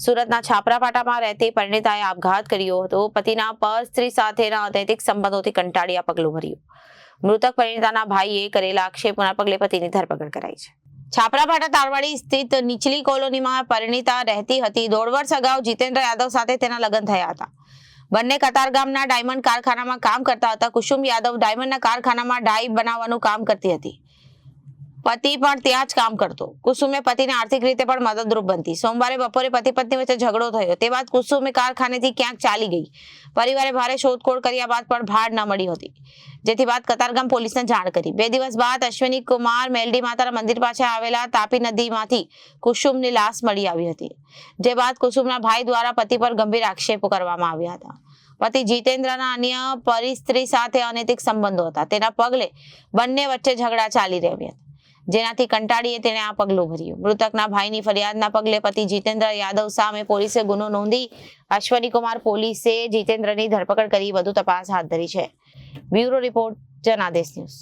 સુરતના છાપરાપાટામાં રહેતી પરિણીતાએ આપઘાત કર્યો હતો. પતિના પર સ્ત્રી સાથેના અનૈતિક સંબંધોથી કંટાળી આ પગલું ભર્યું. મૃતક પરિણીતાના ભાઈએ કરેલા આક્ષેપોના પગલે પતિની ધરપકડ કરાઈ છે. છાપરાપાટા તારવાડી સ્થિત નીચલી કોલોનીમાં પરિણીતા રહેતી હતી. 1.5 વર્ષ અગાઉ જીતેન્દ્ર યાદવ સાથે તેના લગ્ન થયા હતા. બંને કતારગામના ડાયમંડ કારખાનામાં કામ કરતા હતા. કુસુમ યાદવ ડાયમંડના કારખાનામાં ડાઈ બનાવવાનું કામ કરતી હતી. પતિ પણ ત્યાં જ કામ કરતો. કુસુમે પતિને આર્થિક રીતે પણ મદદરૂપ બનતી. સોમવારે બપોરે પતિ પત્ની વચ્ચે ઝઘડો થયો. તે બાદ કુસુમે કારખાનેથી ક્યાંક ચાલી ગઈ. પરિવારે ભારે શોધખોળ કર્યા બાદ પણ ભાડ ન મળી હતી, જેથી બાદ કતારગામ પોલીસને જાણ કરી. 2 દિવસ બાદ અશ્વિની કુમાર મેલડી માતાના મંદિર પાસે આવેલા તાપી નદીમાંથી કુસુમની લાશ મળી આવી હતી. જે બાદ કુસુમના ભાઈ દ્વારા પતિ પર ગંભીર આક્ષેપો કરવામાં આવ્યા હતા. પતિ જીતેન્દ્રના અન્ય પરિસ્ત્રી સાથે અનૈતિક સંબંધો હતા. તેના પગલે બંને વચ્ચે ઝઘડા ચાલી રહ્યા હતા, જેનાથી કંટાળીએ તેણે આ પગલું ભર્યું. મૃતકના ભાઈની ફરિયાદના પગલે પતિ જીતેન્દ્ર યાદવ સામે પોલીસે ગુનો નોંધી અશ્વિની કુમાર પોલીસે જીતેન્દ્રની ધરપકડ કરી વધુ તપાસ હાથ ધરી છે. Bureau report, Janadesh news.